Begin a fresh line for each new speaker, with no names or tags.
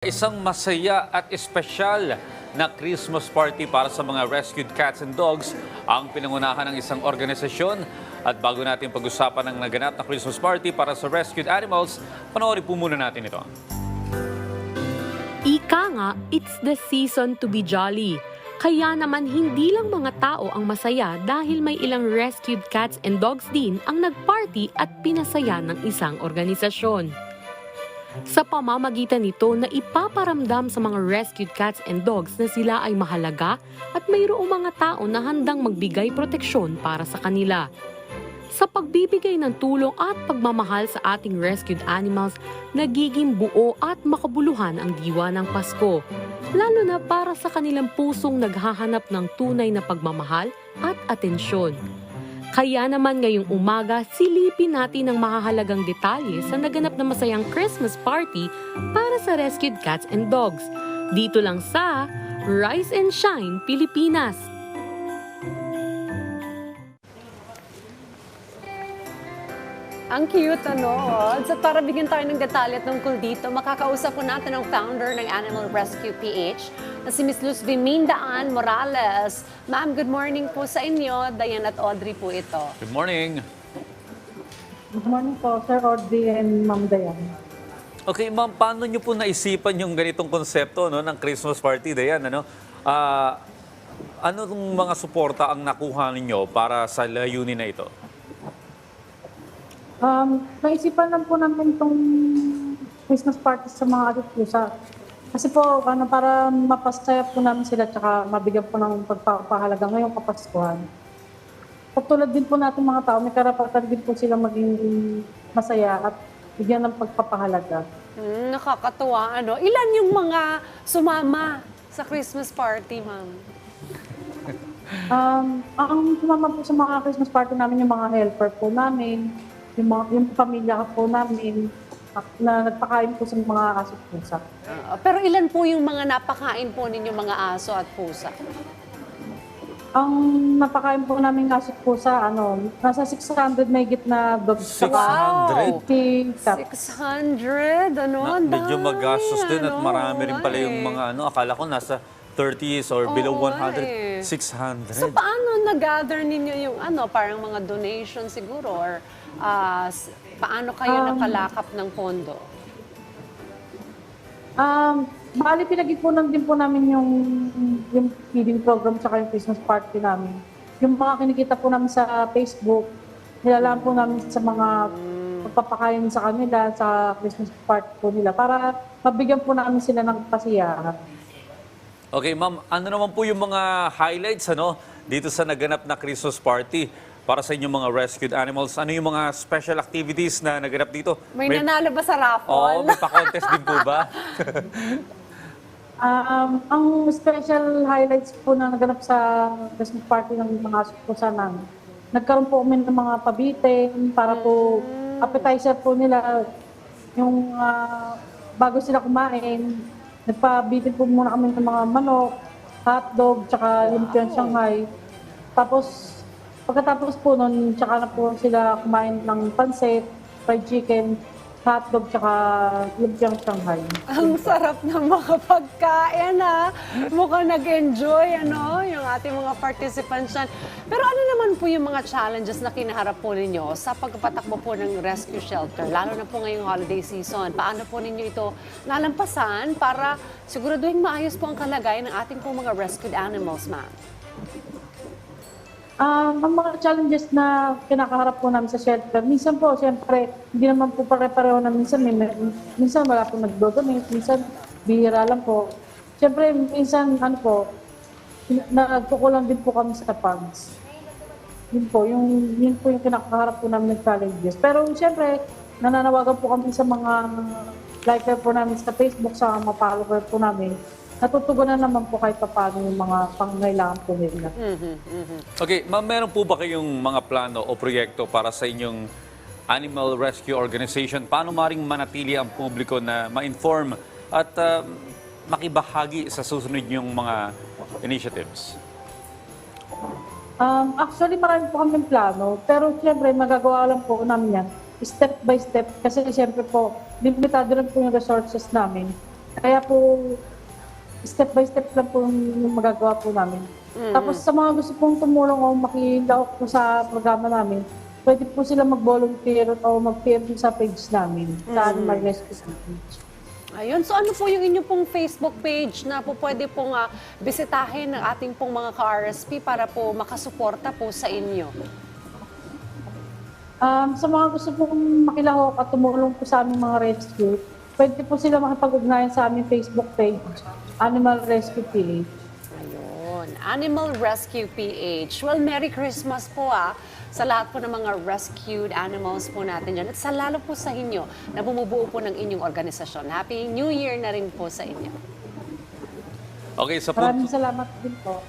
Isang masaya at espesyal na Christmas party para sa mga rescued cats and dogs ang pinangunahan ng isang organisasyon. At bago natin pag-usapan ang naganap na Christmas party para sa rescued animals, panoorin po muna natin ito.
Ika nga, it's the season to be jolly. Kaya naman hindi lang mga tao ang masaya dahil may ilang rescued cats and dogs din ang nagparty at pinasaya ng isang organisasyon. Sa pamamagitan nito na ipaparamdam sa mga rescued cats and dogs na sila ay mahalaga at mayroong mga tao na handang magbigay proteksyon para sa kanila. Sa pagbibigay ng tulong at pagmamahal sa ating rescued animals, nagiging buo at makabuluhan ang diwa ng Pasko, lalo na para sa kanilang pusong naghahanap ng tunay na pagmamahal at atensyon. Kaya naman ngayong umaga, silipin natin ang mahahalagang detalye sa naganap na masayang Christmas party para sa rescued cats and dogs. Dito lang sa Rise and Shine, Pilipinas.
Ang cute, ano? So para bigyan tayo ng detalye tungkol dito, makakausap po natin ang founder ng Animal Rescue PH na si Ms. Luz Vimindaan Morales. Ma'am, good morning po sa inyo. Diane at Audrey po ito.
Good morning!
Good morning po, Sir Audrey and Ma'am Dayan.
Okay, ma'am, paano niyo po naisipan yung ganitong konsepto ng Christmas party, Dayan? Ano yung mga suporta ang nakuha ninyo para sa layunin na ito?
Naisipan lang po namin itong Christmas party sa mga adik pusa. Kasi po, para mapasaya po namin sila tsaka mabigyan po ng pagpapahalaga ngayong Kapaskuhan. Patulad din po natin mga tao, may karapatan din po sila maging masaya at bigyan ng pagpapahalaga.
Nakakatuwa, ano? Ilan yung mga sumama sa Christmas party, ma'am?
Ang sumama po sa mga Christmas party namin, yung mga helper po namin, yung pamilya po namin, na nagpakain po sa mga aso at pusa.
Pero ilan po yung mga napakain po ninyo mga aso at pusa?
Ang napakain po namin aso at pusa, nasa 600 may na dogs.
600?
50 cats.
600, ano? Ang
Medyo
dami,
magastos din at
ano?
marami rin pala yung
Ay.
mga akala ko nasa 30s or below
Oo,
100,
eh.
600.
So paano nag-gather ninyo yung parang mga donation siguro or paano kayo nakalakap ng pondo?
Bali, pinag-ipunan din po namin yung feeding program sa yung Christmas party namin. Yung mga kinikita po namin sa Facebook, nilalaan po namin sa mga pagpapakain sa kanila sa Christmas party po nila para mabigyan po namin sila ng kasiyahan.
Okay, ma'am, ano naman po yung mga highlights dito sa naganap na Christmas party para sa inyong mga rescued animals? Ano yung mga special activities na naganap dito?
May nanalo ba sa raffle?
Oo, may pa-contest din po ba?
Ang special highlights po na naganap sa Christmas party ng mga pusa namin, nagkaroon po kami ng mga pabitin para po appetizer po nila yung bago sila kumain. Nagpabitin po muna kami ng mga manok, hotdog, tsaka lumpiang Shanghai. Tapos, pagkatapos po nun, tsaka na po sila kumain ng pansit, fried chicken, hotdog, tsaka lumpiang Shanghai.
Ang sarap ng mga pagkain, ha? Mukhang nag-enjoy, yung ating mga participants dyan. Pero ano naman po yung mga challenges na kinaharap po ninyo sa pagpapatakbo po ng rescue shelter, lalo na po ngayong holiday season? Paano po ninyo ito nalampasan para siguraduhin maayos po ang kalagayan ng ating po mga rescued animals, ma'am?
Ang mga challenges na kinakaharap po namin sa shelter, minsan po, siyempre, hindi naman po pare-pareho na minsan wala po nag-donate, minsan bihira lang po. Siyempre, minsan, nagkukulang din po kami sa funds. Yun po yung kinakaharap po namin ng challenges. Pero siyempre, nananawagan po kami sa mga liker po namin sa Facebook, sa mga follower po namin. Natutugunan naman po kahit paano yung mga pangangailangan po nila.
Okay, ma'am, meron po ba kayong mga plano o proyekto para sa inyong animal rescue organization? Paano maring manatili ang publiko na ma-inform at makibahagi sa susunod yung mga initiatives?
Actually, marami po kaming plano. Pero siyempre, magagawa lang po namin yan step by step. Kasi siyempre po, limitado lang po yung resources namin. Kaya po, step by step lang po yung magagawa po namin. Tapos sa mga gusto pong tumulong o makilaok po sa programa namin, pwede po sila mag-volunteer o mag-share sa page namin, sa Animal Rescue page.
Ayun, so ano po yung inyong pong Facebook page na po pwede pong bisitahin ng ating pong mga ka-RSP para po makasuporta po sa inyo?
Sa mga gusto pong makilahok at tumulong po sa aming mga rescue, pwede po sila makipag-ugnayan sa aming Facebook page, Animal Rescue PH.
Ayun, Animal Rescue PH. Well, Merry Christmas po sa lahat po ng mga rescued animals po natin dyan. At sa lalo po sa inyo na bumubuo po ng inyong organisasyon. Happy New Year na rin po sa inyo.
Okay, sa
Maraming salamat din po.